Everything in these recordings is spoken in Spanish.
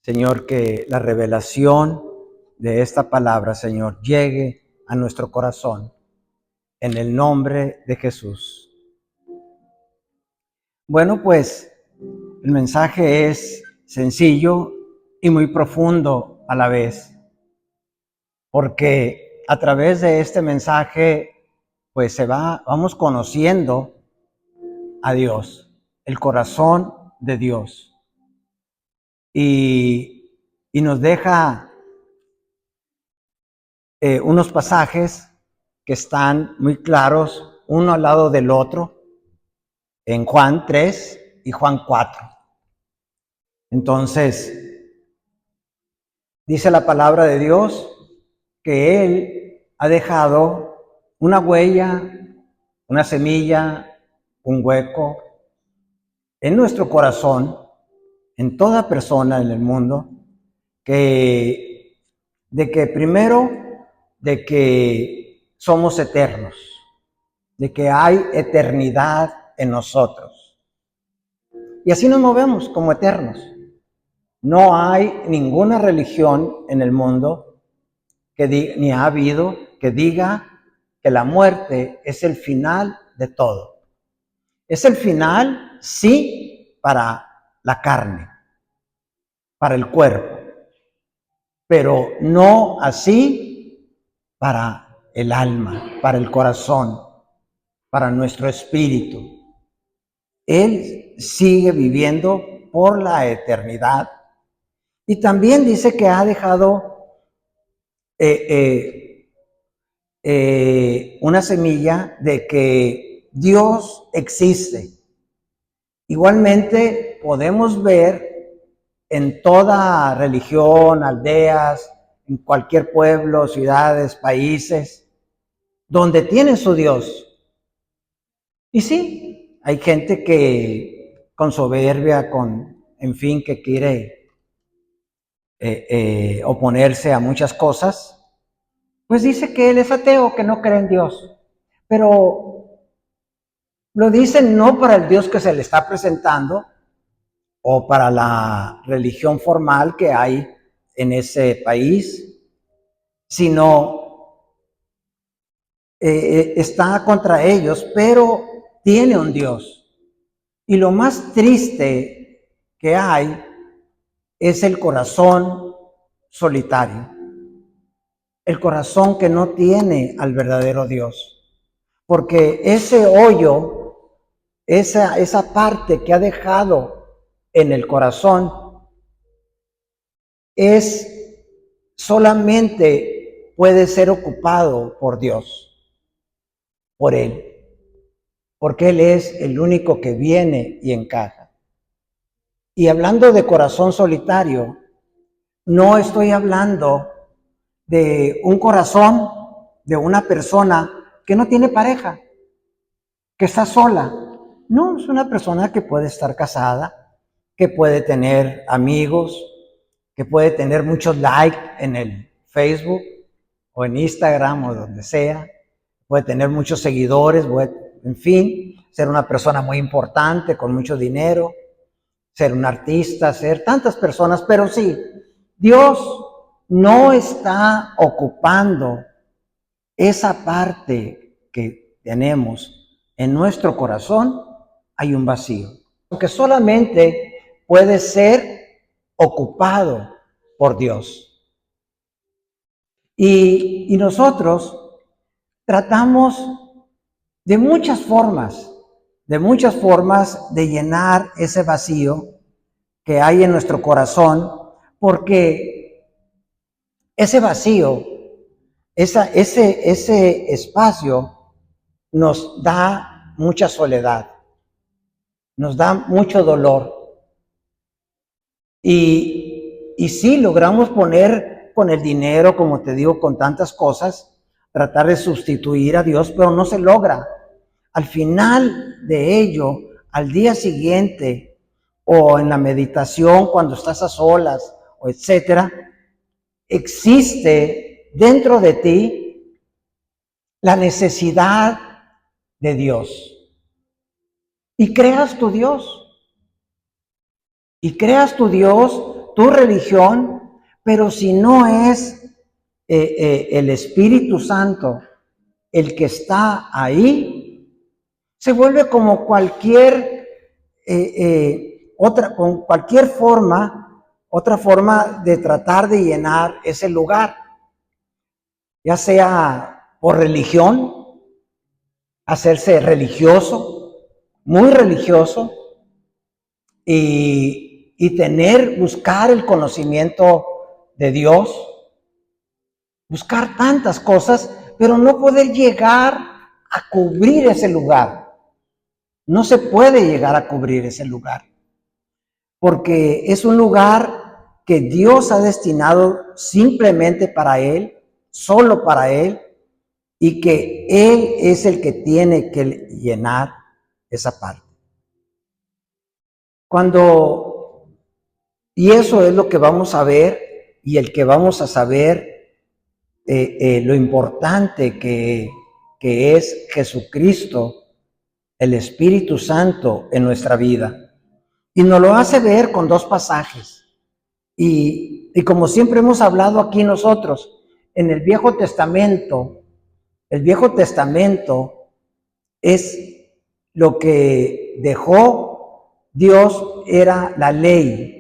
Señor, que la revelación de esta palabra, Señor, llegue a nuestro corazón en el nombre de Jesús. Bueno, pues el mensaje es sencillo y muy profundo a la vez, porque a través de este mensaje, pues vamos conociendo a Dios, el corazón de Dios, y nos deja unos pasajes que están muy claros, uno al lado del otro, en Juan 3 y Juan 4. Entonces, dice la palabra de Dios que Él ha dejado una huella, una semilla, un hueco en nuestro corazón, en toda persona en el mundo, de que somos eternos, de que hay eternidad en nosotros. Y así nos movemos como eternos. No hay ninguna religión en el mundo ni ha habido que diga que la muerte es el final de todo. Es el final, sí, para la carne, para el cuerpo, pero no así para el alma, para el corazón, para nuestro espíritu. Él sigue viviendo por la eternidad. Y también dice que ha dejado una semilla de que Dios existe. Igualmente podemos ver en toda religión, aldeas, en cualquier pueblo, ciudades, países, donde tienen su Dios. Y sí, hay gente que con soberbia, que quiere oponerse a muchas cosas, pues dice que él es ateo, que no cree en Dios. Pero lo dicen no para el Dios que se le está presentando o para la religión formal que hay en ese país, sino está contra ellos, pero tiene un Dios. Y lo más triste que hay es el corazón solitario, el corazón que no tiene al verdadero Dios, porque ese hoyo, esa parte que ha dejado en el corazón, solamente puede ser ocupado por Dios, por Él, porque Él es el único que viene y encaja. Y hablando de corazón solitario, no estoy hablando de un corazón de una persona que no tiene pareja, que está sola. No, es una persona que puede estar casada, que puede tener amigos, que puede tener muchos likes en el Facebook o en Instagram o donde sea, puede tener muchos seguidores, en fin, ser una persona muy importante, con mucho dinero, ser un artista, ser tantas personas, pero sí, Dios no está ocupando esa parte que tenemos en nuestro corazón. Hay un vacío, que solamente puede ser ocupado por Dios. Y nosotros tratamos de muchas formas de llenar ese vacío que hay en nuestro corazón, porque ese vacío, ese espacio nos da mucha soledad, nos da mucho dolor. Y sí, logramos poner con el dinero, como te digo, con tantas cosas, tratar de sustituir a Dios, pero no se logra. Al final de ello, al día siguiente, o en la meditación, cuando estás a solas, o etcétera, existe dentro de ti la necesidad de Dios. Y creas tu Dios. tu religión, pero si no es el Espíritu Santo el que está ahí, se vuelve como cualquier con cualquier forma, otra forma de tratar de llenar ese lugar, ya sea por religión, hacerse religioso, muy religioso, y buscar el conocimiento de Dios, buscar tantas cosas, pero no poder llegar a cubrir ese lugar. No se puede llegar a cubrir ese lugar, porque es un lugar que Dios ha destinado simplemente para Él, solo para Él, y que Él es el que tiene que llenar esa parte. Y eso es lo que vamos a ver, y el que vamos a saber lo importante que es Jesucristo, el Espíritu Santo en nuestra vida. Y nos lo hace ver con dos pasajes. Y como siempre hemos hablado aquí nosotros, en el Viejo Testamento es lo que dejó Dios, era la ley.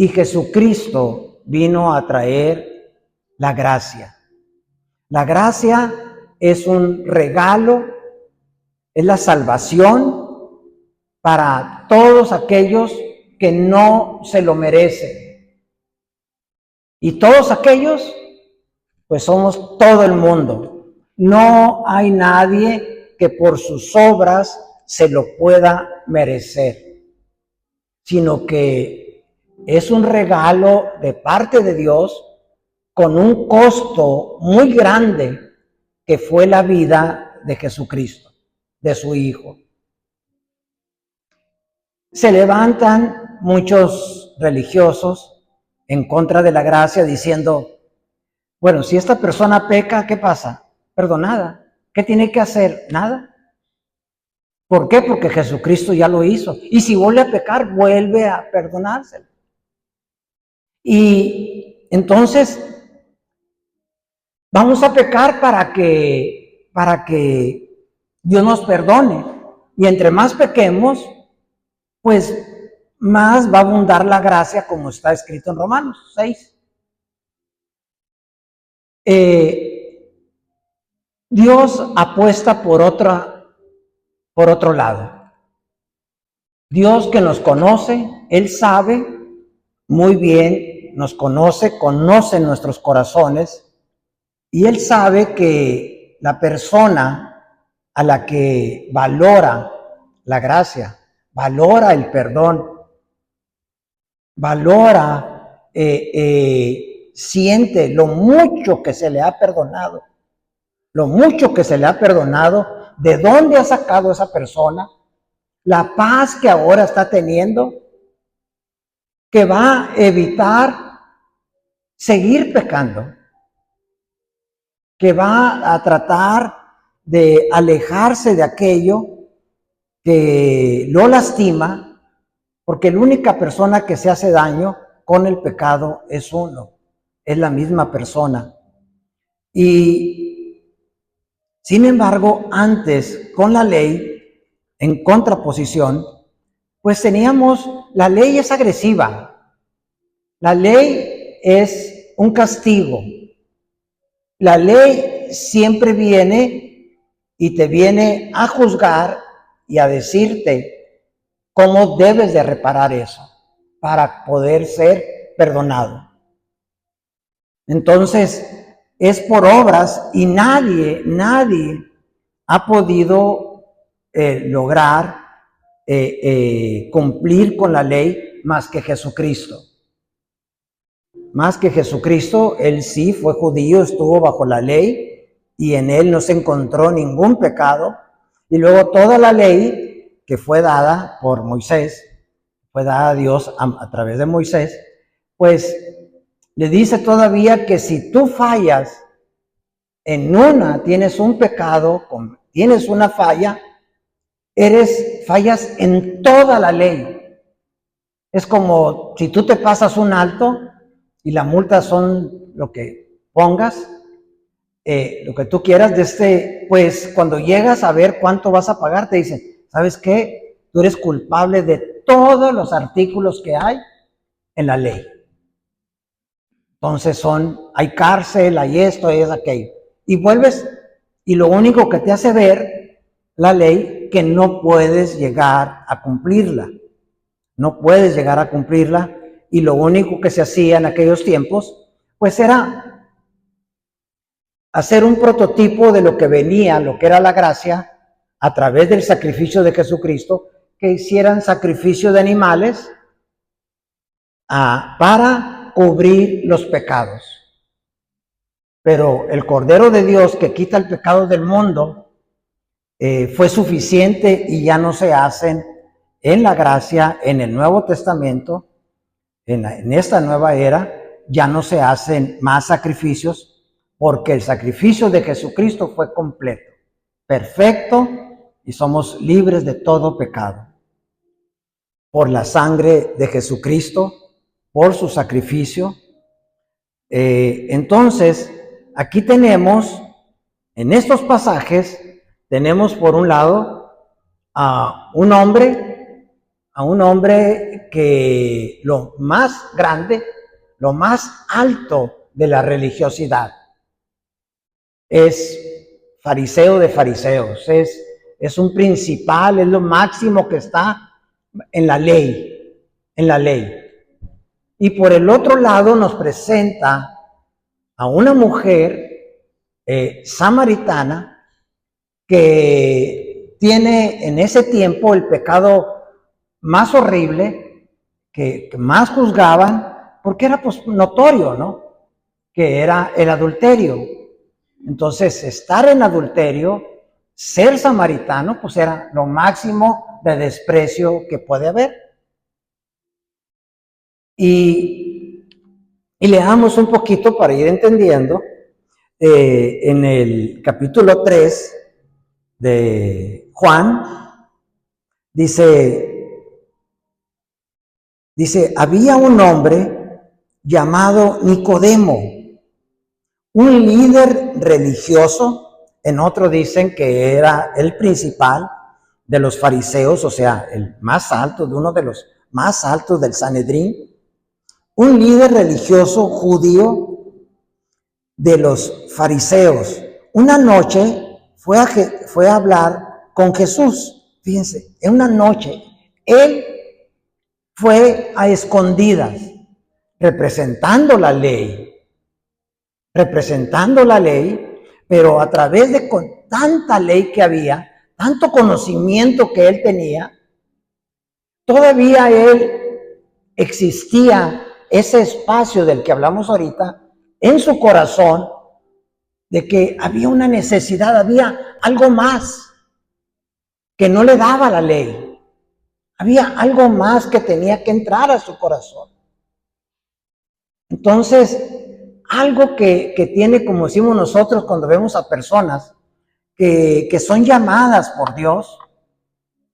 Y Jesucristo vino a traer la gracia. La gracia es un regalo, es la salvación para todos aquellos que no se lo merecen. Y todos aquellos, pues somos todo el mundo. No hay nadie que por sus obras se lo pueda merecer, sino que es un regalo de parte de Dios con un costo muy grande, que fue la vida de Jesucristo, de su Hijo. Se levantan muchos religiosos en contra de la gracia diciendo, bueno, si esta persona peca, ¿qué pasa? Perdonada. ¿Qué tiene que hacer? Nada. ¿Por qué? Porque Jesucristo ya lo hizo. Y si vuelve a pecar, vuelve a perdonárselo. Y entonces vamos a pecar para que Dios nos perdone. Y entre más pequemos, pues más va a abundar la gracia, como está escrito en Romanos 6. Dios apuesta por otro lado. Dios, que nos conoce, Él sabe muy bien, nos conoce nuestros corazones, y Él sabe que la persona a la que valora la gracia, valora el perdón, valora, siente lo mucho que se le ha perdonado, de dónde ha sacado esa persona, la paz que ahora está teniendo, que va a evitar seguir pecando, que va a tratar de alejarse de aquello que lo lastima, porque la única persona que se hace daño con el pecado es uno, es la misma persona. Y sin embargo, antes, con la ley, en contraposición, pues la ley es agresiva, la ley es un castigo, la ley siempre viene y te viene a juzgar y a decirte cómo debes de reparar eso para poder ser perdonado. Entonces, es por obras, y nadie ha podido lograr cumplir con la ley más que Jesucristo. Más que Jesucristo, Él sí fue judío, estuvo bajo la ley, y en Él no se encontró ningún pecado. Y luego toda la ley que fue dada por Moisés, fue dada a Dios a través de Moisés, pues le dice todavía que si tú fallas en una, tienes un pecado, tienes una falla, fallas en toda la ley. Es como si tú te pasas un alto y la multa son lo que pongas, lo que tú quieras, pues cuando llegas a ver cuánto vas a pagar, te dicen, ¿sabes qué? Tú eres culpable de todos los artículos que hay en la ley. Entonces hay cárcel, hay esto, hay aquello. Y vuelves, y lo único que te hace ver la ley, que no puedes llegar a cumplirla. No puedes llegar a cumplirla. Y lo único que se hacía en aquellos tiempos, pues era hacer un prototipo de lo que venía, lo que era la gracia, a través del sacrificio de Jesucristo, que hicieran sacrificio de animales para cubrir los pecados. Pero el Cordero de Dios que quita el pecado del mundo fue suficiente, y ya no se hacen en la gracia, en el Nuevo Testamento, en esta nueva era, ya no se hacen más sacrificios, porque el sacrificio de Jesucristo fue completo, perfecto, y somos libres de todo pecado. Por la sangre de Jesucristo, por su sacrificio. Entonces, aquí tenemos, en estos pasajes, tenemos por un lado a un hombre que lo más grande, lo más alto de la religiosidad, es fariseo de fariseos, es un principal, es lo máximo que está en la ley, Y por el otro lado nos presenta a una mujer samaritana que tiene en ese tiempo el pecado más horrible, que más juzgaban, porque era pues notorio, ¿no? Que era el adulterio. Entonces, estar en adulterio, ser samaritano, pues era lo máximo de desprecio que puede haber. Y leamos un poquito para ir entendiendo. En el capítulo 3 de Juan, dice, había un hombre llamado Nicodemo, un líder religioso. En otro dicen que era el principal de los fariseos, o sea, el más alto, de uno de los más altos del Sanedrín, un líder religioso judío de los fariseos. Una noche fue a hablar con Jesús. Fíjense, en una noche él fue a escondidas, representando la ley, pero a través de tanta ley que había, tanto conocimiento que él tenía, todavía él existía ese espacio del que hablamos ahorita en su corazón, de que había una necesidad, había algo más que no le daba la ley. Había algo más que tenía que entrar a su corazón. Entonces, algo que tiene, como decimos nosotros cuando vemos a personas que son llamadas por Dios,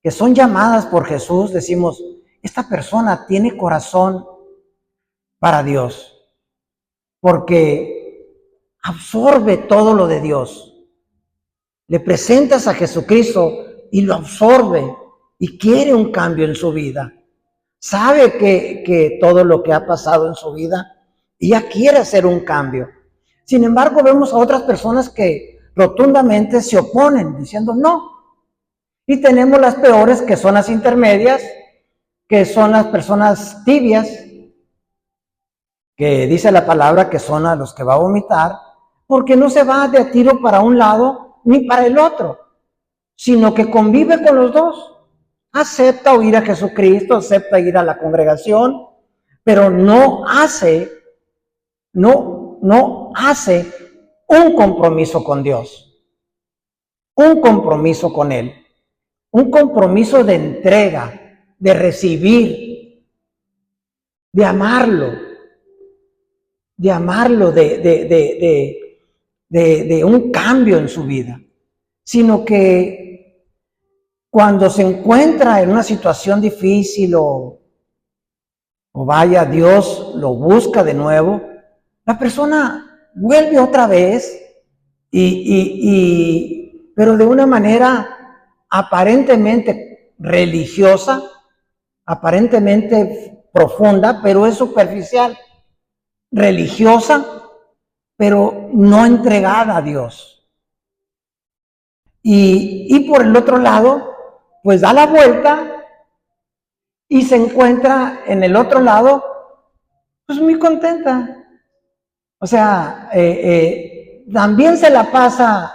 que son llamadas por Jesús, decimos, esta persona tiene corazón para Dios, porque absorbe todo lo de Dios. Le presentas a Jesucristo y lo absorbe y quiere un cambio en su vida. Sabe que todo lo que ha pasado en su vida y ya quiere hacer un cambio. Sin embargo, vemos a otras personas que rotundamente se oponen, diciendo no. Y tenemos las peores, que son las intermedias, que son las personas tibias, que dice la palabra que son a los que va a vomitar, porque no se va de a tiro para un lado ni para el otro, sino que convive con los dos. Acepta oír a Jesucristo, acepta ir a la congregación, pero no hace un compromiso con Dios, un compromiso con Él, un compromiso de entrega, de recibir, de amarlo, de un cambio en su vida, sino que cuando se encuentra en una situación difícil o o vaya, Dios lo busca de nuevo, la persona vuelve otra vez, pero de una manera aparentemente religiosa, aparentemente profunda, pero es superficial, religiosa, pero no entregada a Dios. Y por el otro lado, pues da la vuelta y se encuentra en el otro lado, pues muy contenta. O sea, también se la pasa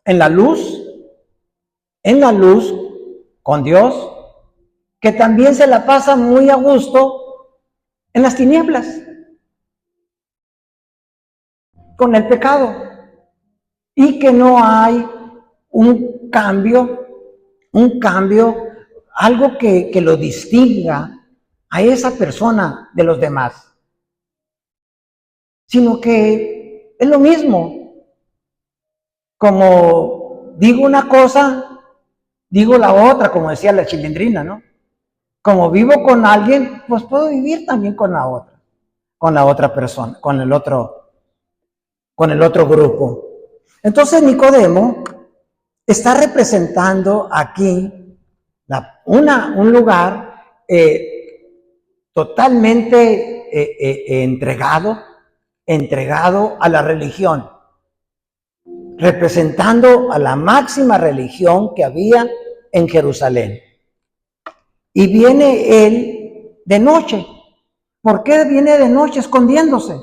en la luz con Dios, que también se la pasa muy a gusto en las tinieblas, con el pecado, y que no hay un cambio, algo que lo distinga a esa persona de los demás, sino que es lo mismo. Como digo una cosa, digo la otra, como decía la Chilindrina, ¿no? Como vivo con alguien, pues puedo vivir también con la otra persona, con el otro grupo. Entonces Nicodemo está representando aquí un lugar totalmente entregado a la religión, representando a la máxima religión que había en Jerusalén. Y viene él de noche. ¿Por qué viene de noche escondiéndose?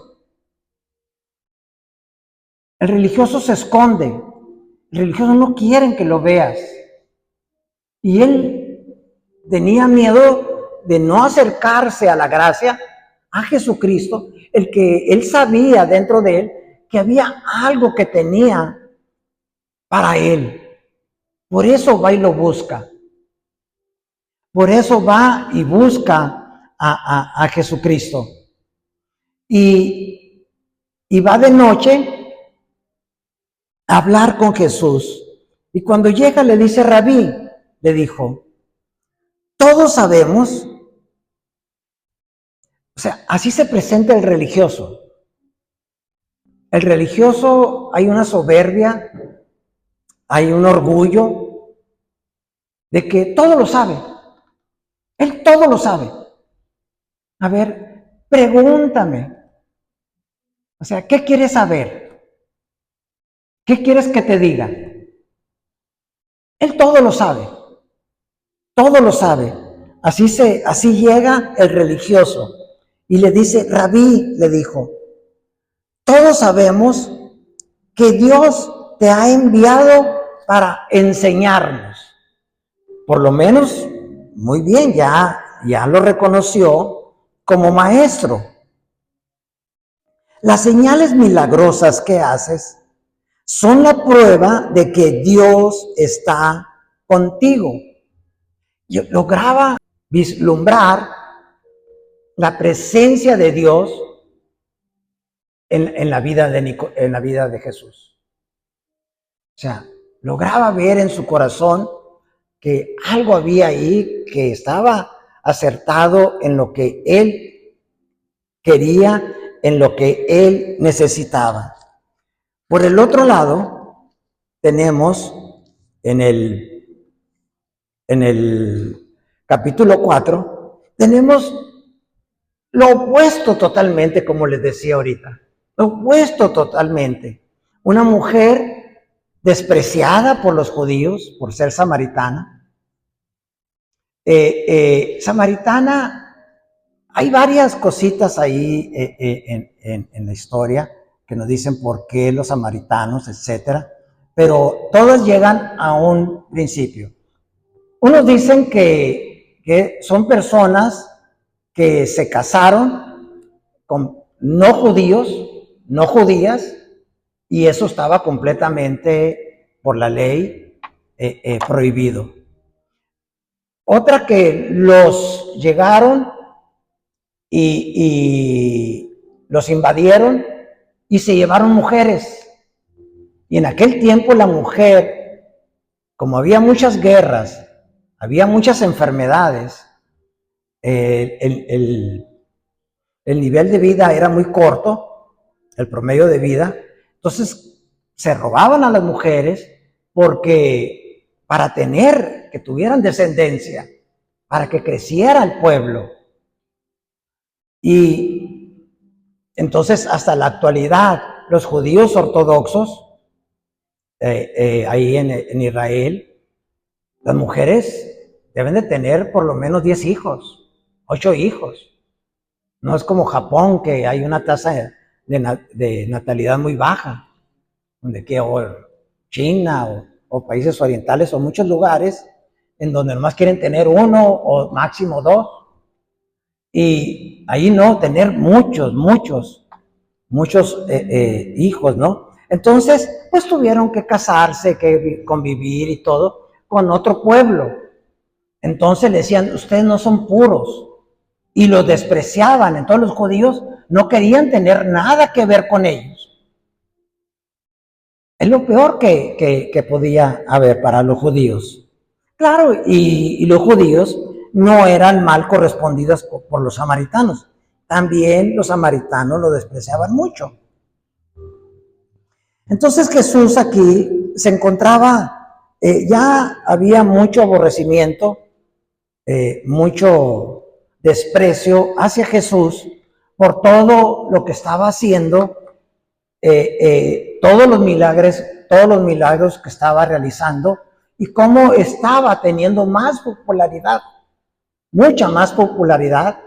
El religioso se esconde. El religioso no quieren que lo veas. Y él tenía miedo de no acercarse a la gracia, a Jesucristo, el que él sabía dentro de él que había algo que tenía para él. Por eso va y lo busca. Por eso va y busca a Jesucristo. Y va de noche a hablar con Jesús. Y cuando llega le dice, Rabí, le dijo, todos sabemos, o sea, así se presenta el religioso. El religioso, hay una soberbia, hay un orgullo de que todo lo sabe. Él todo lo sabe. A ver, pregúntame. O sea, ¿qué quieres saber? ¿Qué quieres que te diga? Él todo lo sabe. Todo lo sabe. Así llega el religioso y le dice, Rabí, le dijo, todos sabemos que Dios te ha enviado para enseñarnos. Por lo menos, muy bien, ya lo reconoció como maestro. Las señales milagrosas que haces son la prueba de que Dios está contigo. Yo lograba vislumbrar la presencia de Dios en la vida de Jesús. O sea, lograba ver en su corazón que algo había ahí que estaba acertado en lo que él quería, en lo que él necesitaba. Por el otro lado, tenemos en el capítulo 4, tenemos lo opuesto totalmente, como les decía ahorita. Lo opuesto totalmente. Una mujer despreciada por los judíos por ser samaritana. Samaritana, hay varias cositas ahí en la historia que nos dicen por qué los samaritanos, etcétera, pero todas llegan a un principio. Unos dicen que son personas que se casaron con no judíos, no judías, y eso estaba completamente por la ley prohibido. Otra que los llegaron y los invadieron y se llevaron mujeres. Y en aquel tiempo la mujer, como había muchas guerras, había muchas enfermedades, el nivel de vida era muy corto, el promedio de vida. Entonces se robaban a las mujeres porque para que tuvieran descendencia, para que creciera el pueblo. Y entonces hasta la actualidad los judíos ortodoxos ahí en Israel, las mujeres deben de tener por lo menos 10 hijos, 8 hijos. No es como Japón, que hay una tasa de natalidad muy baja, donde China o países orientales o muchos lugares en donde nomás quieren tener uno o máximo 2. Y ahí no, tener muchos hijos, ¿no? Entonces, pues tuvieron que casarse, que convivir y todo con otro pueblo. Entonces le decían, ustedes no son puros. Y los despreciaban. Entonces los judíos no querían tener nada que ver con ellos. Es lo peor que podía haber para los judíos. Claro, y los judíos no eran mal correspondidos por los samaritanos. También los samaritanos lo despreciaban mucho. Entonces Jesús aquí se encontraba, ya había mucho aborrecimiento, mucho desprecio hacia Jesús por todo lo que estaba haciendo, todos los milagros que estaba realizando y cómo estaba teniendo más popularidad, mucha más popularidad.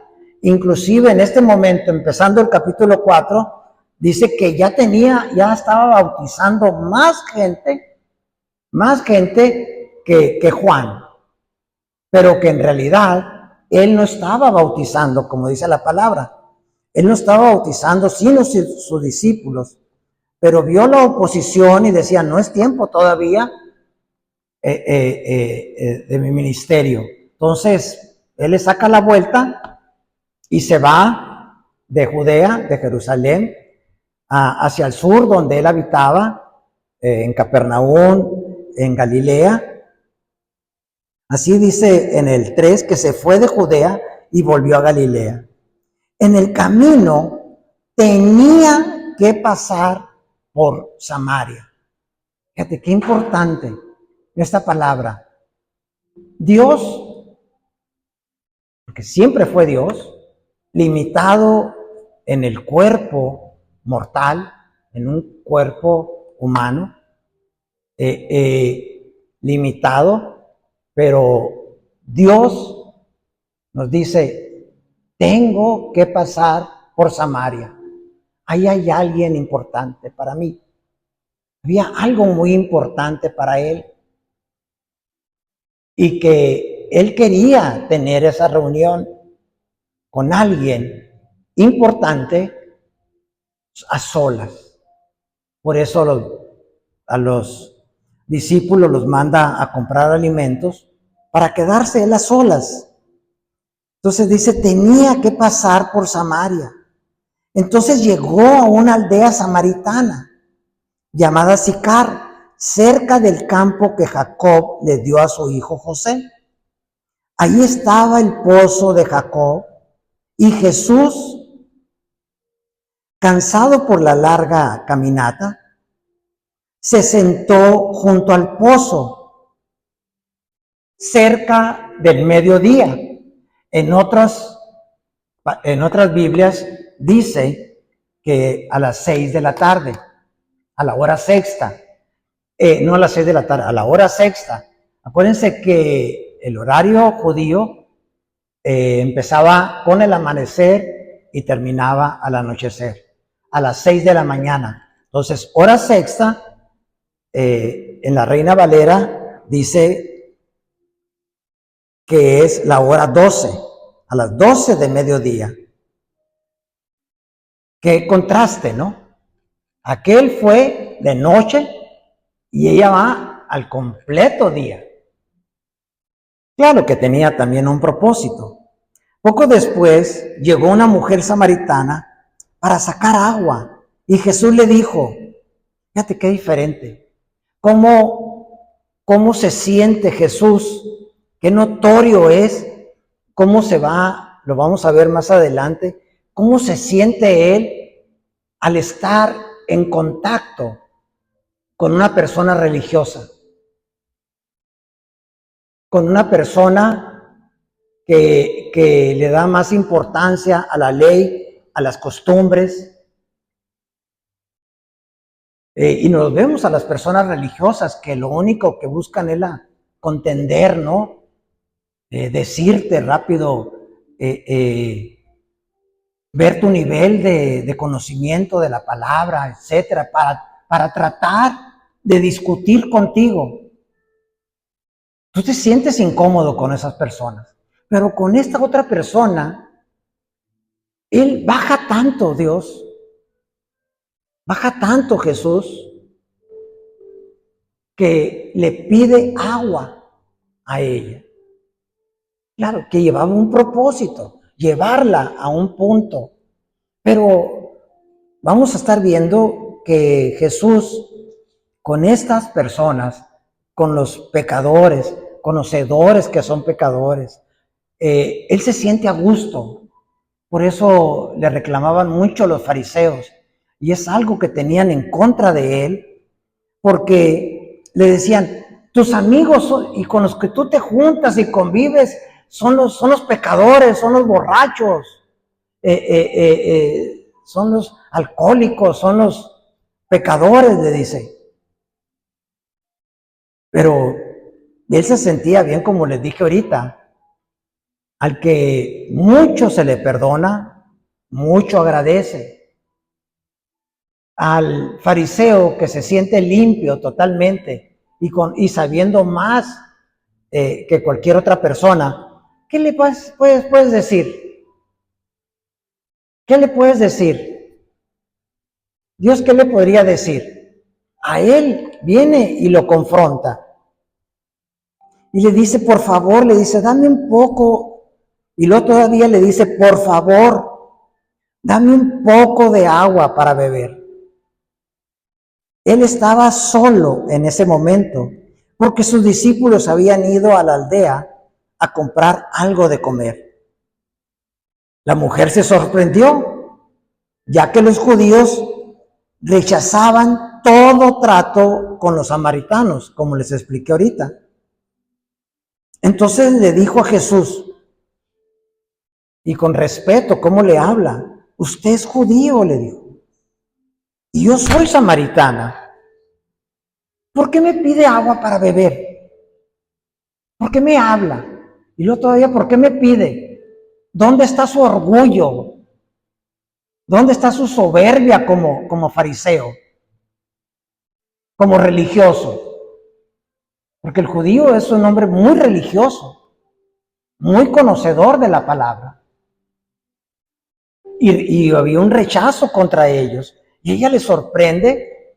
Inclusive en este momento, empezando el capítulo 4, dice que ya estaba bautizando más gente que Juan, pero que en realidad él no estaba bautizando, como dice la palabra. Él no estaba bautizando sino sus discípulos, pero vio la oposición y decía, no es tiempo todavía de mi ministerio. Entonces, él le saca la vuelta y se va de Judea, de Jerusalén, hacia el sur, donde él habitaba, en Capernaum, en Galilea. Así dice en el 3 que se fue de Judea y volvió a Galilea. En el camino tenía que pasar por Samaria. Fíjate qué importante esta palabra. Dios, porque siempre fue Dios, limitado en el cuerpo mortal, en un cuerpo humano, limitado, pero Dios nos dice, tengo que pasar por Samaria. Ahí hay alguien importante para mí. Había algo muy importante para él. Y que él quería tener esa reunión con alguien importante a solas. Por eso a los discípulos los manda a comprar alimentos para quedarse él a solas. Entonces dice, tenía que pasar por Samaria. Entonces llegó a una aldea samaritana llamada Sicar, cerca del campo que Jacob le dio a su hijo José. Ahí estaba el pozo de Jacob y Jesús, cansado por la larga caminata, se sentó junto al pozo, cerca del mediodía. En otras Biblias dice que a las 6 de la tarde, a la hora sexta, no a las 6 de la tarde, a la hora sexta. Acuérdense que el horario judío empezaba con el amanecer y terminaba al anochecer, a las 6 de la mañana. Entonces, hora sexta, en la Reina Valera dice que es la hora 12, a las 12 de mediodía. Qué contraste, ¿no? Aquel fue de noche y ella va al completo día. Claro que tenía también un propósito. Poco después llegó una mujer samaritana para sacar agua y Jesús le dijo, fíjate qué diferente, cómo se siente Jesús, qué notorio es, cómo se va, lo vamos a ver más adelante, cómo se siente él al estar en contacto con una persona religiosa, con una persona que le da más importancia a la ley, a las costumbres. Y nos vemos a las personas religiosas que lo único que buscan es la contender, ¿no? Decirte rápido, ver tu nivel de conocimiento de la palabra, etcétera, para tratar de discutir contigo. Tú te sientes incómodo con esas personas, pero con esta otra persona, él baja tanto, Dios, baja tanto Jesús, que le pide agua a ella. Claro, que llevaba un propósito, llevarla a un punto. Pero vamos a estar viendo que Jesús, con estas personas, con los pecadores, conocedores que son pecadores, él se siente a gusto. Por eso le reclamaban mucho los fariseos. Y es algo que tenían en contra de él, porque le decían, tus amigos y con los que tú te juntas y convives son los pecadores, son los borrachos, son los alcohólicos, son los pecadores, le dice. Pero él se sentía bien, como les dije ahorita, al que mucho se le perdona, mucho agradece. Al fariseo que se siente limpio totalmente y sabiendo más que cualquier otra persona, ¿qué le puedes decir? ¿Qué le puedes decir? Dios, ¿qué le podría decir? A él viene y lo confronta. Y le dice, por favor, le dice, dame un poco. Y luego todavía le dice, por favor, dame un poco de agua para beber. Él estaba solo en ese momento, porque sus discípulos habían ido a la aldea a comprar algo de comer. La mujer se sorprendió, ya que los judíos rechazaban todo trato con los samaritanos, como les expliqué ahorita. Entonces le dijo a Jesús, y con respeto, ¿cómo le habla? Usted es judío, le dijo, y yo soy samaritana. ¿Por qué me pide agua para beber? ¿Por qué me habla? Y luego todavía, ¿por qué me pide? ¿Dónde está su orgullo? ¿Dónde está su soberbia como fariseo? Como religioso. Porque el judío es un hombre muy religioso, muy conocedor de la palabra. Y había un rechazo contra ellos. Y a ella le sorprende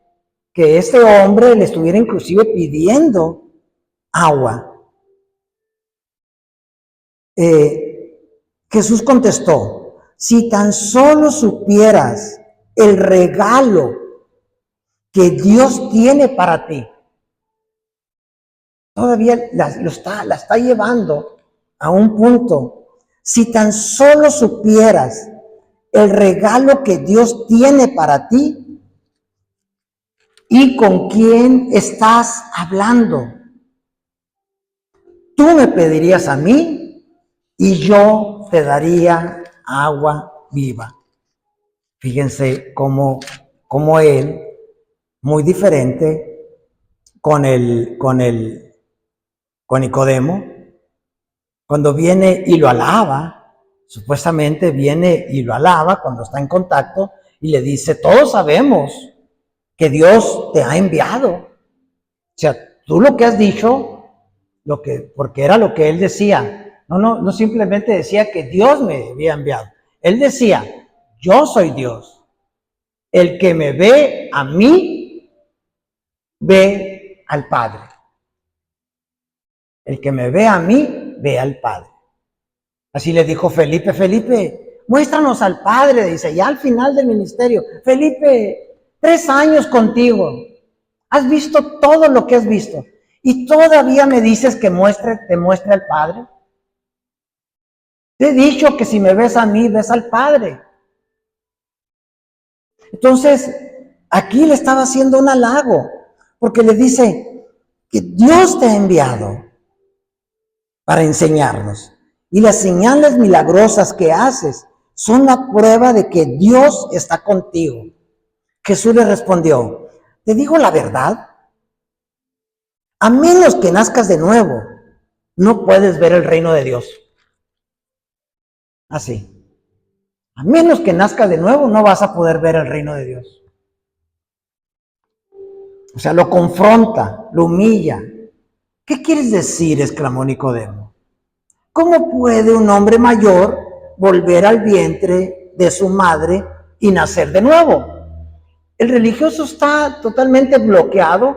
que este hombre le estuviera inclusive pidiendo agua. Jesús contestó, si tan solo supieras el regalo que Dios tiene para ti, todavía la está llevando a un punto. Si tan solo supieras el regalo que Dios tiene para ti y con quién estás hablando, tú me pedirías a mí y yo te daría agua viva. Fíjense cómo él, muy diferente con Nicodemo, cuando viene y lo alaba, supuestamente viene y lo alaba cuando está en contacto y le dice, todos sabemos que Dios te ha enviado. O sea, tú lo que has dicho, porque era lo que él decía, no simplemente decía que Dios me había enviado. Él decía, yo soy Dios. El que me ve a mí, ve al Padre. El que me ve a mí, ve al Padre. Así le dijo Felipe, muéstranos al Padre, dice, ya al final del ministerio. Felipe, 3 años contigo, has visto todo lo que has visto, y todavía me dices que te muestre al Padre. Te he dicho que si me ves a mí, ves al Padre. Entonces, aquí le estaba haciendo un halago, porque le dice que Dios te ha enviado para enseñarnos. Y las señales milagrosas que haces son la prueba de que Dios está contigo. Jesús le respondió, te digo la verdad, a menos que nazcas de nuevo, no puedes ver el reino de Dios. Así. A menos que nazcas de nuevo, no vas a poder ver el reino de Dios. O sea, lo confronta, lo humilla. ¿Qué quieres decir?, exclamó Nicodemo. ¿Cómo puede un hombre mayor volver al vientre de su madre y nacer de nuevo? El religioso está totalmente bloqueado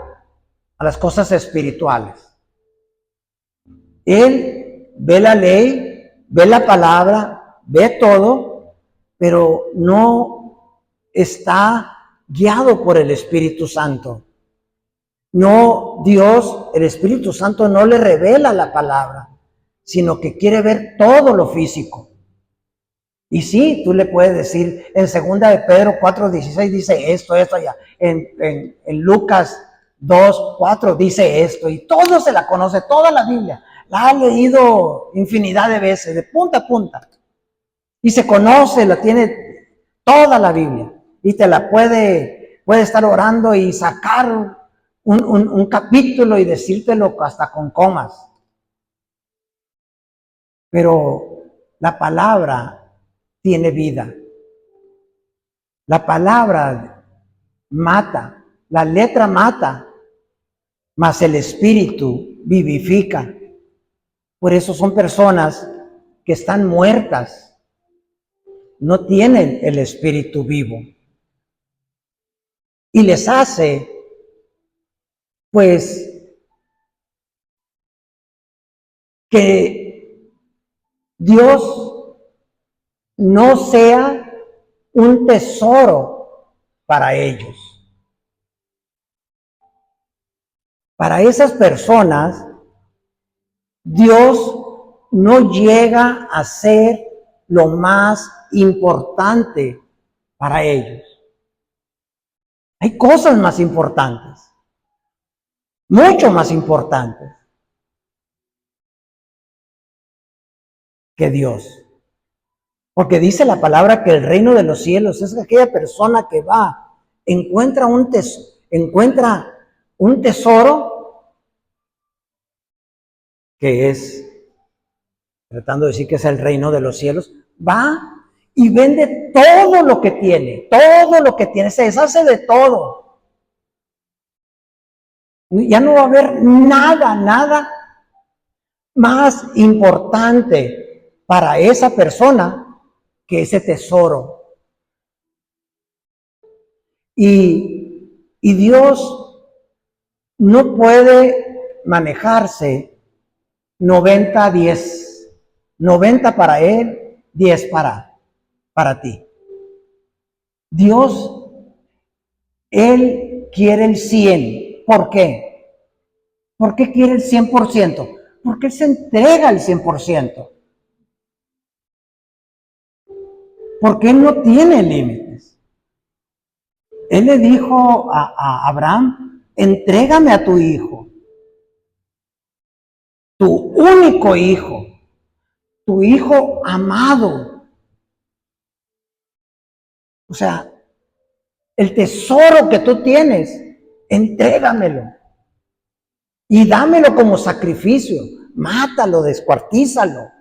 a las cosas espirituales. Él ve la ley, ve la palabra, ve todo, pero no está guiado por el Espíritu Santo. No, Dios, el Espíritu Santo no le revela la palabra, sino que quiere ver todo lo físico. Y sí, tú le puedes decir, en 2 de Pedro 4:16 dice esto, allá. En Lucas 2:4 dice esto, y todo se la conoce, toda la Biblia. La ha leído infinidad de veces, de punta a punta. Y se conoce, la tiene toda la Biblia. Y te la puede estar orando y sacar un capítulo y decírtelo hasta con comas. Pero la palabra tiene vida. La palabra mata, la letra mata, mas el espíritu vivifica. Por eso son personas que están muertas, no tienen el espíritu vivo. Y les hace, pues, que Dios no sea un tesoro para ellos. Para esas personas, Dios no llega a ser lo más importante para ellos. Hay cosas más importantes, mucho más importantes que Dios. Porque dice la palabra que el reino de los cielos es aquella persona que va, encuentra un tesoro que es, tratando de decir que es el reino de los cielos, va y vende todo lo que tiene, se deshace de todo. Ya no va a haber nada más importante para esa persona que ese tesoro. Y Dios no puede manejarse 90-10. 90 para Él, 10 para ti. Dios, Él quiere el 100. ¿Por qué? ¿Por qué quiere el 100%? Porque Él se entrega al 100%. Porque Él no tiene límites. Él le dijo a Abraham, entrégame a tu hijo, tu único hijo, tu hijo amado. O sea, el tesoro que tú tienes, entrégamelo y dámelo como sacrificio. Mátalo, descuartízalo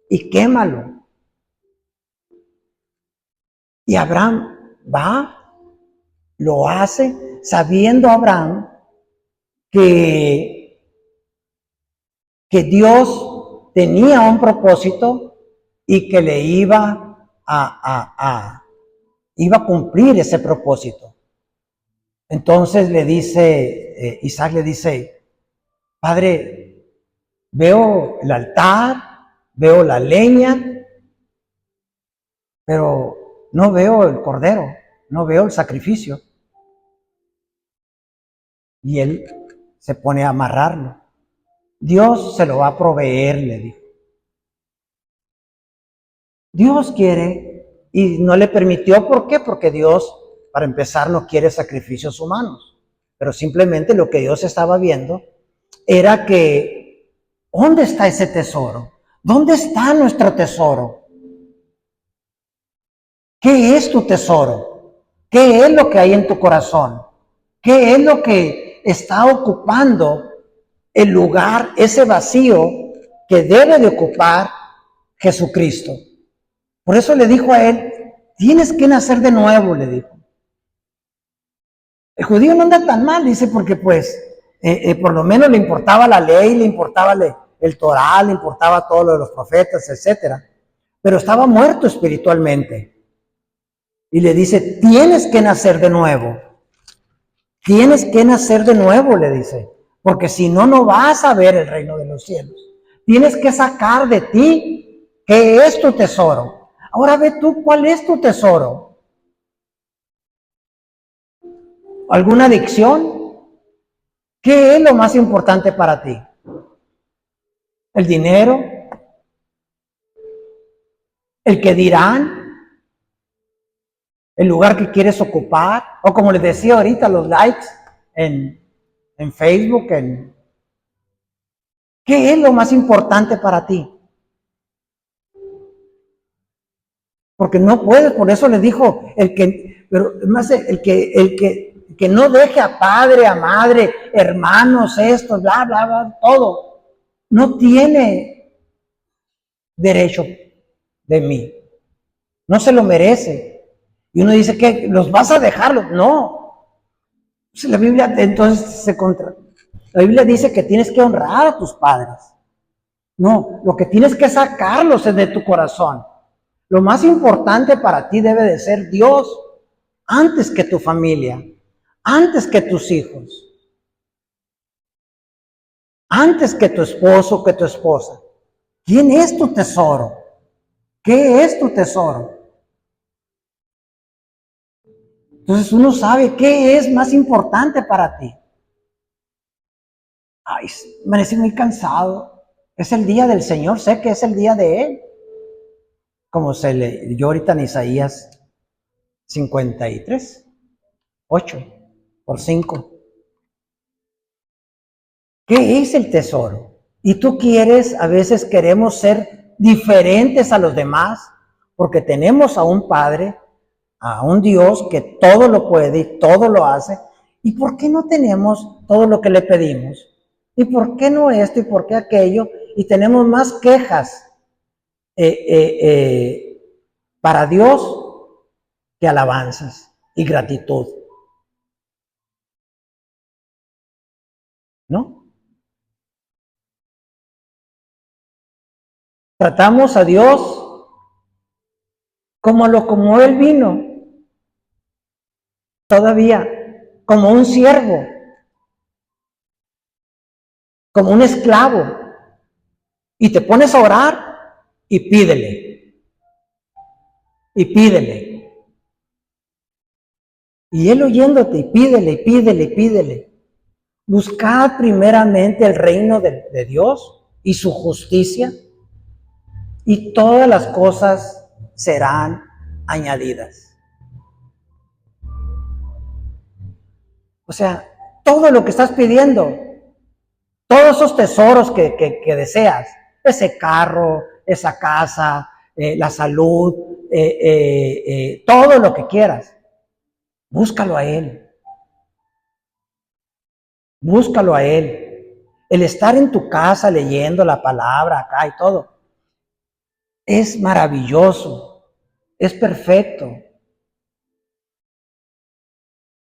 y quémalo. Y Abraham va, lo hace, sabiendo Abraham que Dios tenía un propósito y que le iba a cumplir ese propósito. Entonces le dice, Isaac le dice, Padre, veo el altar, veo la leña, pero no veo el cordero, no veo el sacrificio. Y él se pone a amarrarlo. Dios se lo va a proveer, le dijo. Dios quiere y no le permitió. ¿Por qué? Porque Dios para empezar, no quiere sacrificios humanos, pero simplemente lo que Dios estaba viendo era que, ¿dónde está ese tesoro? ¿Dónde está nuestro tesoro? ¿Qué es tu tesoro? ¿Qué es lo que hay en tu corazón? ¿Qué es lo que está ocupando el lugar, ese vacío que debe de ocupar Jesucristo? Por eso le dijo a él, tienes que nacer de nuevo, le dijo. El judío no anda tan mal, dice, porque pues por lo menos le importaba la ley, le importaba el Torá, le importaba todo lo de los profetas, etcétera. Pero estaba muerto espiritualmente. Y le dice, tienes que nacer de nuevo. Tienes que nacer de nuevo, le dice. Porque si no, no vas a ver el reino de los cielos. Tienes que sacar de ti qué es tu tesoro. Ahora ve tú cuál es tu tesoro. ¿Alguna adicción? ¿Qué es lo más importante para ti? ¿El dinero? ¿El que dirán? ¿El lugar que quieres ocupar? O como les decía ahorita, los likes en Facebook. ¿Qué es lo más importante para ti? Porque no puedes, por eso le dijo, el que no deje a padre, a madre, hermanos, esto, bla, bla, bla, todo, no tiene derecho de mí. No se lo merece. Y uno dice que los vas a dejarlo. No. La Biblia entonces la Biblia dice que tienes que honrar a tus padres. No, lo que tienes que sacarlos es de tu corazón. Lo más importante para ti debe de ser Dios antes que tu familia, antes que tus hijos, antes que tu esposo, que tu esposa. ¿Quién es tu tesoro? ¿Qué es tu tesoro? Entonces uno sabe qué es más importante para ti. Ay, me parece muy cansado. Es el día del Señor, sé que es el día de Él. Como se leyó ahorita en Isaías 53, 8 por 5. ¿Qué es el tesoro? Y tú a veces queremos ser diferentes a los demás, porque tenemos a un Padre, a un Dios que todo lo puede y todo lo hace. ¿Y por qué no tenemos todo lo que le pedimos? ¿Y por qué no esto y por qué aquello? Y tenemos más quejas para Dios que alabanzas y gratitud, ¿no? Tratamos a Dios como Él vino, todavía, como un siervo, como un esclavo, y te pones a orar y pídele, y pídele. Y Él oyéndote, y pídele, y pídele, y pídele. Buscad primeramente el reino de Dios y su justicia, y todas las cosas serán añadidas. O sea, todo lo que estás pidiendo, todos esos tesoros que deseas, ese carro, esa casa, la salud, todo lo que quieras, búscalo a Él. Búscalo a Él. El estar en tu casa leyendo la palabra acá y todo, es maravilloso, es perfecto.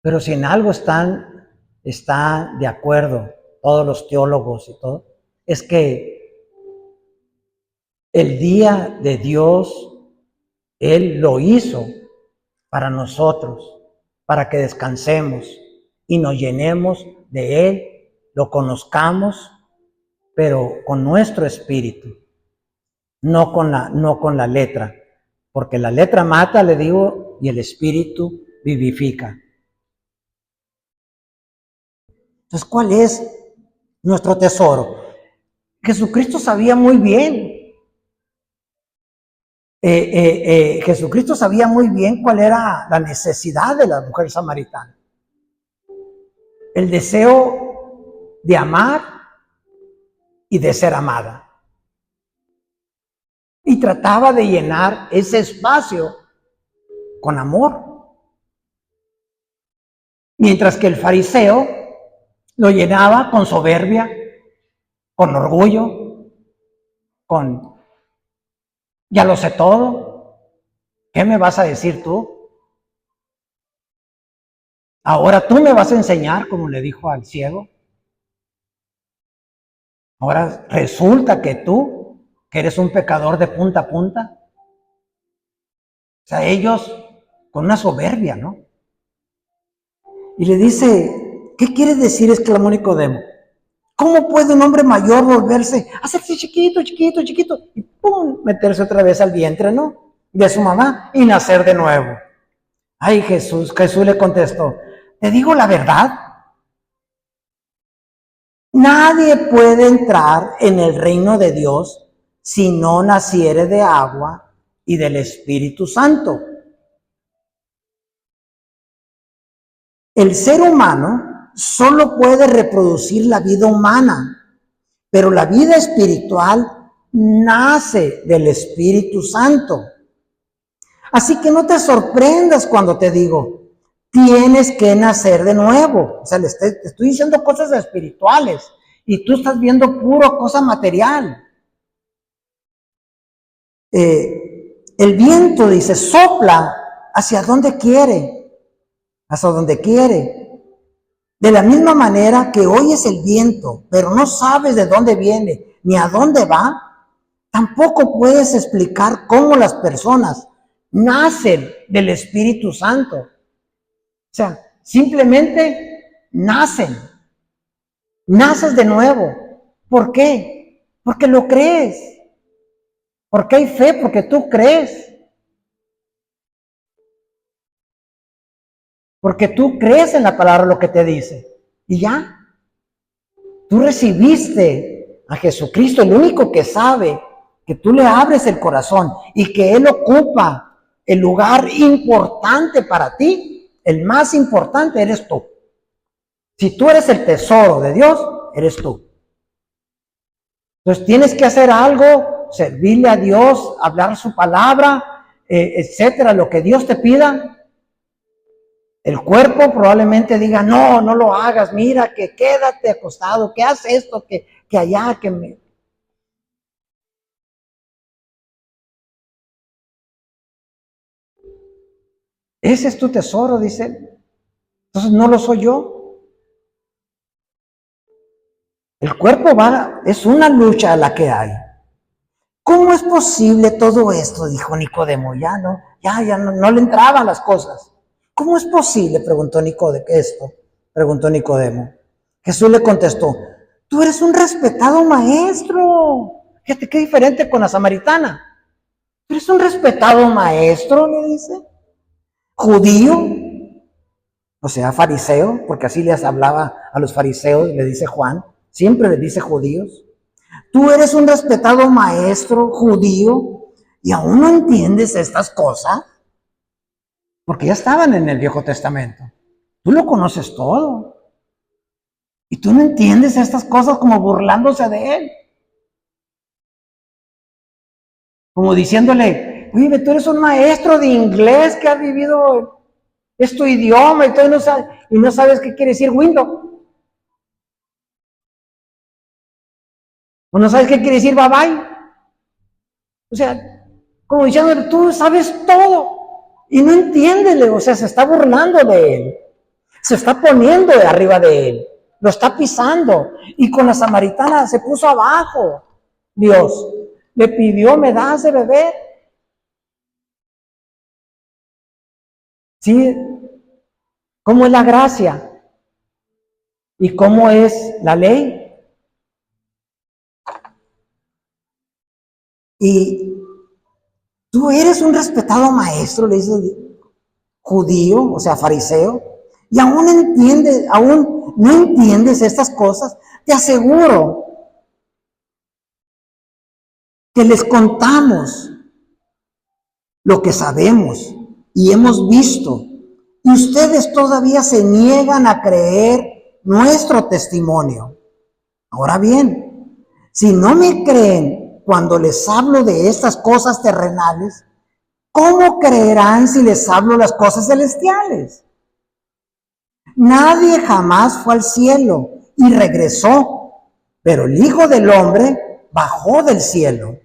Pero si en algo están de acuerdo todos los teólogos y todo, es que el día de Dios, Él lo hizo para nosotros, para que descansemos y nos llenemos de Él, lo conozcamos, pero con nuestro espíritu, no con la letra, porque la letra mata, le digo, y el espíritu vivifica. Entonces, ¿cuál es nuestro tesoro? Jesucristo sabía muy bien Jesucristo sabía muy bien cuál era la necesidad de la mujer samaritana. El deseo de amar y de ser amada. Y trataba de llenar ese espacio con amor. Mientras que el fariseo lo llenaba con soberbia, con orgullo, con ya lo sé todo. ¿Qué me vas a decir tú? Ahora tú me vas a enseñar, como le dijo al ciego. Ahora resulta que tú, que eres un pecador de punta a punta. O sea, ellos con una soberbia, ¿no? Y le dice, ¿qué quiere decir? Exclamó Nicodemo. ¿Cómo puede un hombre mayor volverse, hacerse chiquito, chiquito, chiquito, y pum, meterse otra vez al vientre, ¿no? De su mamá y nacer de nuevo? Ay, Jesús le contestó, te digo la verdad, nadie puede entrar en el reino de Dios si no naciere de agua y del Espíritu Santo. El ser humano solo puede reproducir la vida humana, pero la vida espiritual nace del Espíritu Santo. Así que no te sorprendas cuando te digo, tienes que nacer de nuevo. O sea, te estoy diciendo cosas espirituales y tú estás viendo puro cosa material. El viento, dice, sopla hacia donde quiere, hasta donde quiere. De la misma manera que oyes el viento, pero no sabes de dónde viene ni a dónde va, tampoco puedes explicar cómo las personas nacen del Espíritu Santo. O sea, simplemente nacen. Naces de nuevo. ¿Por qué? Porque lo crees. Porque hay fe, porque tú crees. Porque tú crees en la palabra lo que te dice. Y ya. Tú recibiste a Jesucristo, el único que sabe que tú le abres el corazón y que Él ocupa el lugar importante para ti. El más importante eres tú. Si tú eres el tesoro de Dios, eres tú. Entonces tienes que hacer algo, servirle a Dios, hablar su palabra, etcétera, lo que Dios te pida. El cuerpo probablemente diga, no, no lo hagas, mira, que quédate acostado, que haz esto, que allá, que me... Ese es tu tesoro, dice él. Entonces no lo soy yo. El cuerpo es una lucha la que hay. ¿Cómo es posible todo esto? Dijo Nicodemo. Ya no le entraban las cosas. ¿Cómo es posible? Preguntó Nicodemo. Jesús le contestó, tú eres un respetado maestro. Fíjate qué diferente con la samaritana. Tú eres un respetado maestro, le dice. Judío, o sea, fariseo, porque así les hablaba a los fariseos, le dice Juan, siempre les dice judíos. Tú eres un respetado maestro judío y aún no entiendes estas cosas, porque ya estaban en el Viejo Testamento. Tú lo conoces todo. Y tú no entiendes estas cosas, como burlándose de él. Como diciéndole, oye, tú eres un maestro de inglés que ha vivido, es tu idioma y tú no sabes qué quiere decir window. O no sabes qué quiere decir bye bye. O sea, como diciéndole, tú sabes todo. Y no entiéndele, o sea, se está burlando de él. Se está poniendo de arriba de él. Lo está pisando. Y con la samaritana se puso abajo. Dios le pidió, ¿me das de beber? ¿Sí? ¿Cómo es la gracia? ¿Y cómo es la ley? Y tú eres un respetado maestro, le dice judío, o sea, fariseo, y aún no entiendes estas cosas. Te aseguro que les contamos lo que sabemos y hemos visto, y ustedes todavía se niegan a creer nuestro testimonio. Ahora bien, si no me creen cuando les hablo de estas cosas terrenales, ¿cómo creerán si les hablo las cosas celestiales? Nadie jamás fue al cielo y regresó, pero el Hijo del Hombre bajó del cielo.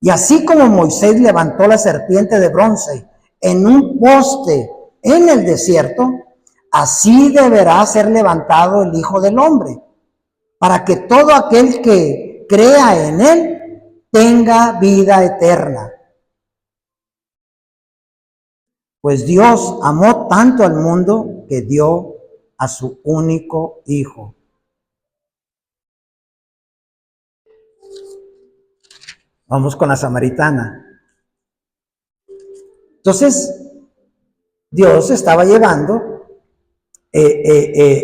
Y así como Moisés levantó la serpiente de bronce en un poste en el desierto, así deberá ser levantado el Hijo del Hombre, para que todo aquel que crea en él tenga vida eterna. Pues Dios amó tanto al mundo que dio a su único Hijo. Vamos con la samaritana. Entonces, Dios estaba llevando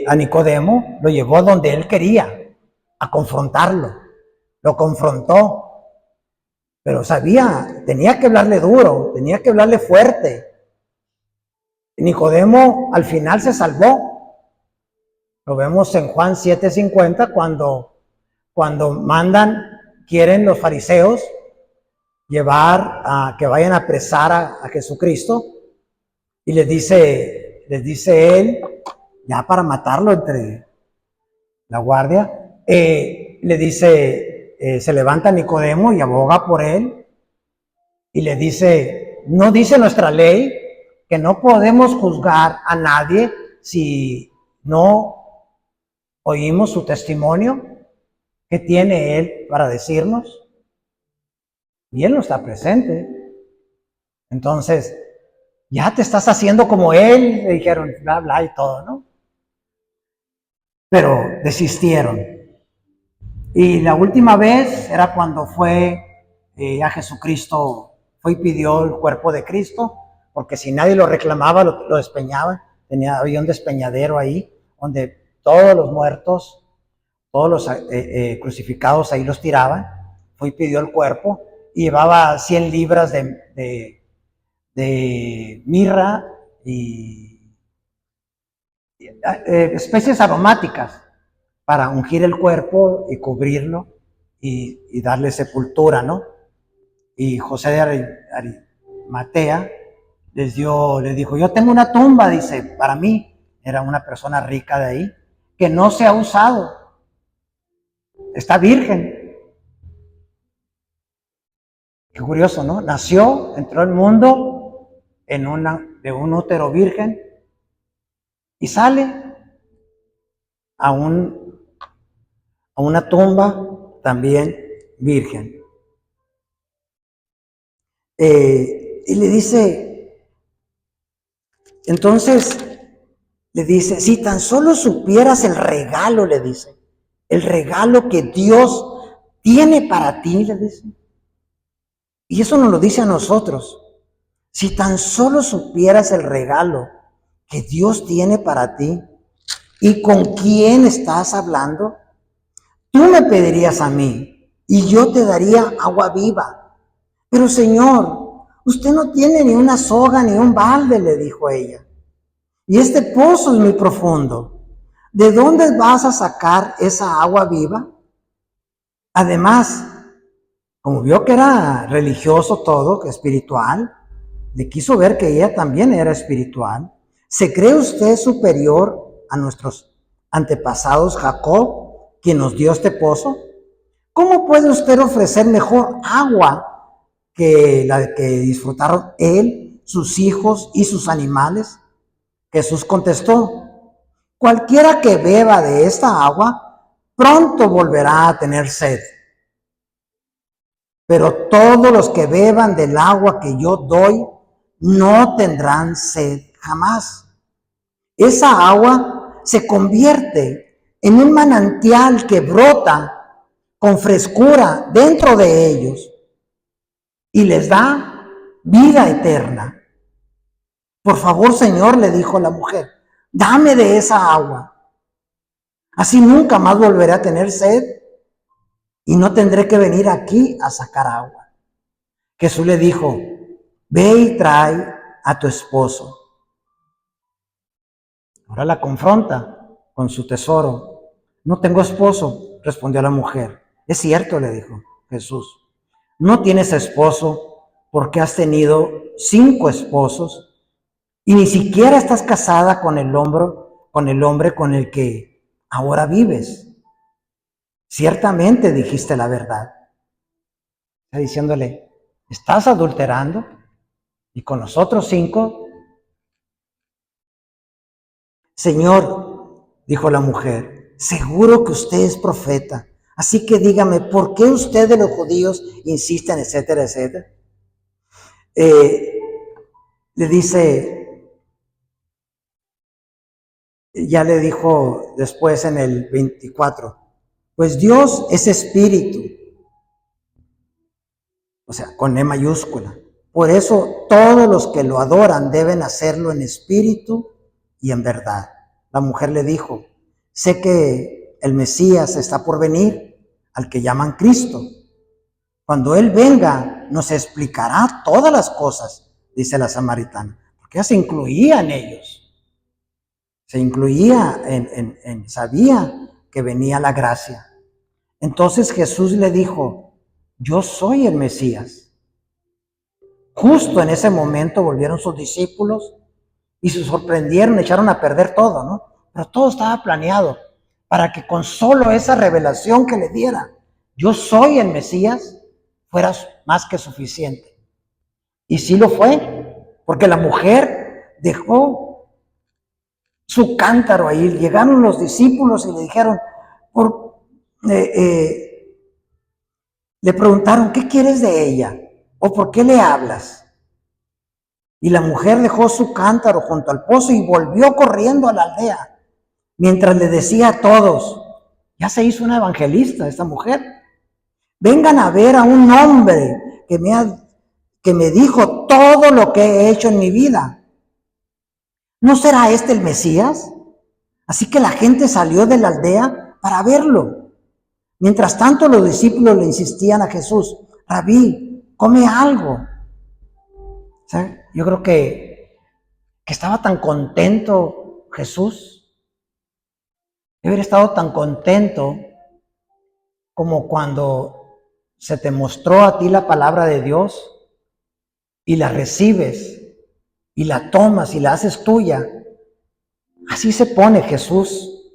a Nicodemo, lo llevó donde él quería, a confrontarlo. Lo confrontó, pero sabía, tenía que hablarle duro, tenía que hablarle fuerte. Nicodemo al final se salvó. Lo vemos en Juan 7:50 cuando quieren los fariseos llevar a que vayan a apresar a Jesucristo, y les dice él, ya para matarlo entre la guardia, le dice, se levanta Nicodemo y aboga por él, y le dice, ¿no dice nuestra ley que no podemos juzgar a nadie si no oímos su testimonio? ¿Qué tiene él para decirnos? Y él no está presente. Entonces, ya te estás haciendo como él, le dijeron, bla, bla y todo, ¿no? Pero desistieron. Y la última vez era cuando fue a Jesucristo, fue y pidió el cuerpo de Cristo, porque si nadie lo reclamaba, lo despeñaban. Había un despeñadero ahí, donde todos los muertos, todos los crucificados ahí los tiraban. Fue y pidió el cuerpo, y llevaba 100 libras de mirra y especies aromáticas para ungir el cuerpo y cubrirlo y darle sepultura, ¿no? Y José de Arimatea le dijo, yo tengo una tumba, dice, para mí, era una persona rica de ahí, que no se ha usado, está virgen. Qué curioso, ¿no? Nació, entró al mundo de un útero virgen y sale a una tumba también virgen. Y le dice, entonces, le dice, si tan solo supieras el regalo, le dice, el regalo que Dios tiene para ti, le dice. Y eso nos lo dice a nosotros. Si tan solo supieras el regalo que Dios tiene para ti y con quién estás hablando, tú me pedirías a mí y yo te daría agua viva. Pero Señor, usted no tiene ni una soga ni un balde, le dijo ella. Y este pozo es muy profundo. ¿De dónde vas a sacar esa agua viva? Además, como vio que era religioso todo, espiritual, le quiso ver que ella también era espiritual. ¿Se cree usted superior a nuestros antepasados Jacob, quien nos dio este pozo? ¿Cómo puede usted ofrecer mejor agua que la que disfrutaron él, sus hijos y sus animales? Jesús contestó, cualquiera que beba de esta agua, pronto volverá a tener sed. Pero todos los que beban del agua que yo doy, no tendrán sed jamás. Esa agua se convierte en un manantial que brota con frescura dentro de ellos y les da vida eterna. Por favor, Señor, le dijo la mujer, dame de esa agua. Así nunca más volveré a tener sed y no tendré que venir aquí a sacar agua. Jesús le dijo, ve y trae a tu esposo. Ahora la confronta con su tesoro. No tengo esposo, respondió la mujer. Es cierto, le dijo Jesús. No tienes esposo porque has tenido 5 esposos y ni siquiera estás casada con el hombre con el que ahora vives. Ciertamente dijiste la verdad. Está diciéndole, ¿estás adulterando? Y con los otros 5, Señor, dijo la mujer, seguro que usted es profeta. Así que dígame, ¿por qué usted de los judíos insisten, etcétera, etcétera? Le dice, ya le dijo después en el 24, pues Dios es espíritu, o sea, con E mayúscula. Por eso todos los que lo adoran deben hacerlo en espíritu y en verdad. La mujer le dijo, sé que el Mesías está por venir, al que llaman Cristo. Cuando Él venga, nos explicará todas las cosas, dice la samaritana, porque ella se incluía en ellos. Se incluía sabía que venía la gracia. Entonces Jesús le dijo, yo soy el Mesías. Justo en ese momento volvieron sus discípulos y se sorprendieron, echaron a perder todo, ¿no? Pero todo estaba planeado para que con solo esa revelación que le diera, yo soy el Mesías, fuera más que suficiente. Y sí lo fue, porque la mujer dejó su cántaro ahí. Llegaron los discípulos y le dijeron, le preguntaron, ¿qué quieres de ella? ¿O por qué le hablas? Y la mujer dejó su cántaro junto al pozo y volvió corriendo a la aldea, mientras le decía a todos, ya se hizo una evangelista esta mujer. Vengan a ver a un hombre que me dijo todo lo que he hecho en mi vida. ¿No será este el Mesías? Así que la gente salió de la aldea para verlo. Mientras tanto, los discípulos le insistían a Jesús, Rabí, come algo. O sea, yo creo que estaba tan contento Jesús. Debe haber estado tan contento como cuando se te mostró a ti la palabra de Dios y la recibes y la tomas y la haces tuya. Así se pone Jesús.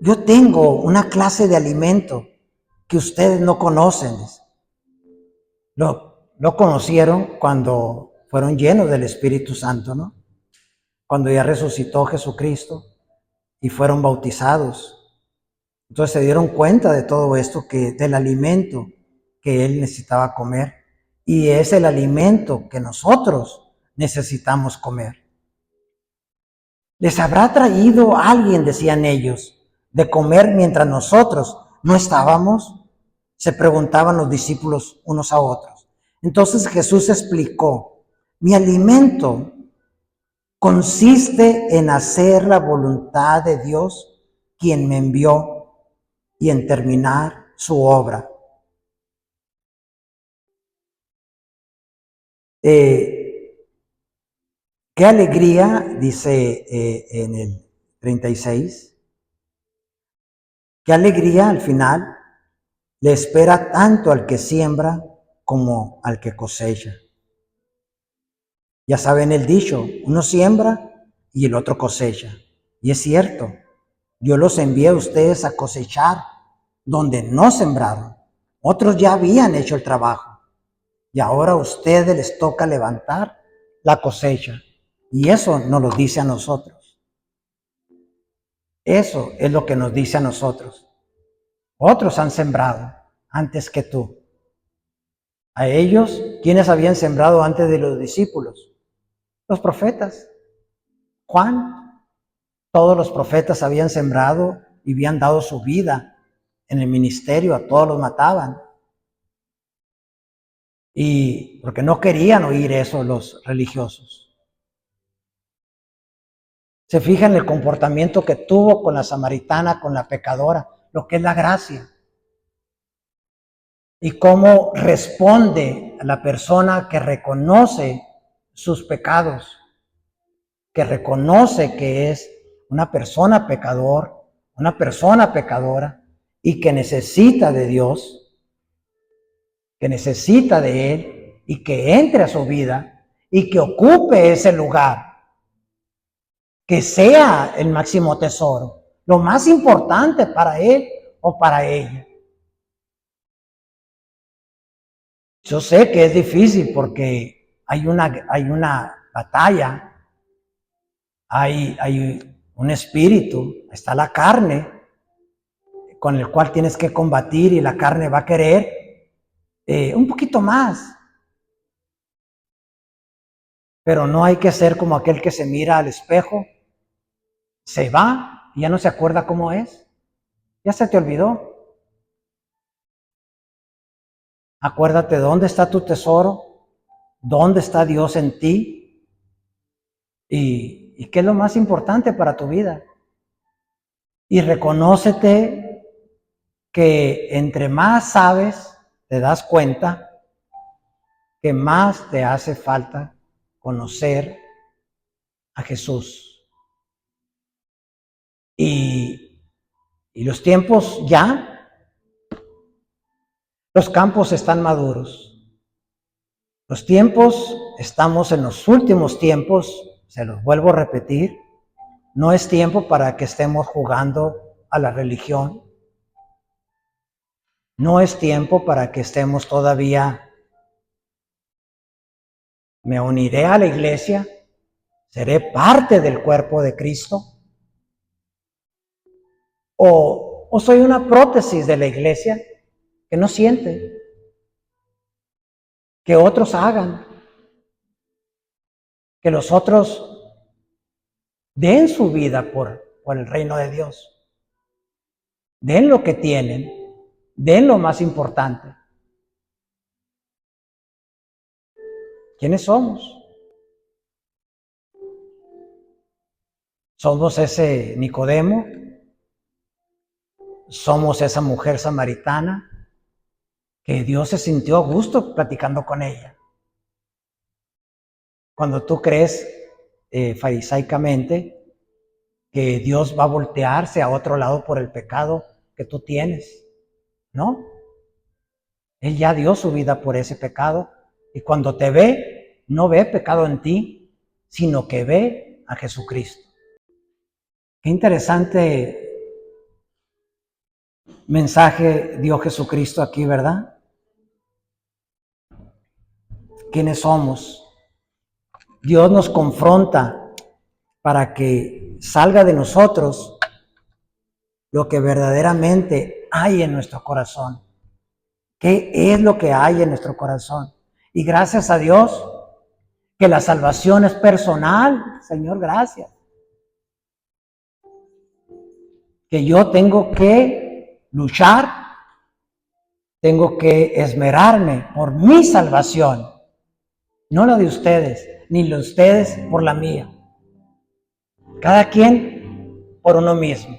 Yo tengo una clase de alimento que ustedes no conocen. Lo conocieron cuando fueron llenos del Espíritu Santo, ¿no? Cuando ya resucitó Jesucristo y fueron bautizados. Entonces se dieron cuenta de todo esto, del alimento que Él necesitaba comer. Y es el alimento que nosotros necesitamos comer. ¿Les habrá traído alguien, decían ellos, de comer mientras nosotros no estábamos? Se preguntaban los discípulos unos a otros. Entonces Jesús explicó, mi alimento consiste en hacer la voluntad de Dios, quien me envió, y en terminar su obra. Qué alegría, dice en el 36, qué alegría al final le espera tanto al que siembra como al que cosecha. Ya saben el dicho, uno siembra y el otro cosecha. Y es cierto, yo los envié a ustedes a cosechar donde no sembraron. Otros ya habían hecho el trabajo. Y ahora a ustedes les toca levantar la cosecha. Y eso nos lo dice a nosotros. Eso es lo que nos dice a nosotros. Otros han sembrado antes que tú. A ellos, ¿quiénes habían sembrado antes de los discípulos? Los profetas. Juan, todos los profetas habían sembrado y habían dado su vida en el ministerio, a todos los mataban. Y porque no querían oír eso los religiosos. Se fijan en el comportamiento que tuvo con la samaritana, con la pecadora, lo que es la gracia. Y cómo responde la persona que reconoce sus pecados, que reconoce que es una persona pecador, una persona pecadora y que necesita de Dios, que necesita de Él y que entre a su vida y que ocupe ese lugar, que sea el máximo tesoro, lo más importante para él o para ella. Yo sé que es difícil porque hay una batalla, hay un espíritu, está la carne con el cual tienes que combatir y la carne va a querer un poquito más. Pero no hay que ser como aquel que se mira al espejo, se va y ya no se acuerda cómo es, ya se te olvidó. Acuérdate dónde está tu tesoro, dónde está Dios en ti y qué es lo más importante para tu vida. Y reconócete que entre más sabes, te das cuenta que más te hace falta conocer a Jesús. Y los tiempos ya, los campos están maduros. Los tiempos, estamos en los últimos tiempos, se los vuelvo a repetir, no es tiempo para que estemos jugando a la religión, no es tiempo para que estemos todavía, me uniré a la iglesia, seré parte del cuerpo de Cristo, o soy una prótesis de la iglesia que no siente, que otros hagan, que los otros den su vida por el reino de Dios, den lo que tienen, den lo más importante. ¿Quiénes somos? Somos ese Nicodemo, somos esa mujer samaritana que Dios se sintió a gusto platicando con ella. Cuando tú crees farisaicamente que Dios va a voltearse a otro lado por el pecado que tú tienes, ¿no? Él ya dio su vida por ese pecado y cuando te ve, no ve pecado en ti, sino que ve a Jesucristo. Qué interesante mensaje dio Jesucristo aquí, ¿verdad? ¿Quiénes somos? Dios nos confronta para que salga de nosotros lo que verdaderamente hay en nuestro corazón. ¿Qué es lo que hay en nuestro corazón? Y gracias a Dios que la salvación es personal. Señor, gracias. Que yo tengo que luchar, tengo que esmerarme por mi salvación, no la de ustedes, ni la de ustedes por la mía. Cada quien por uno mismo.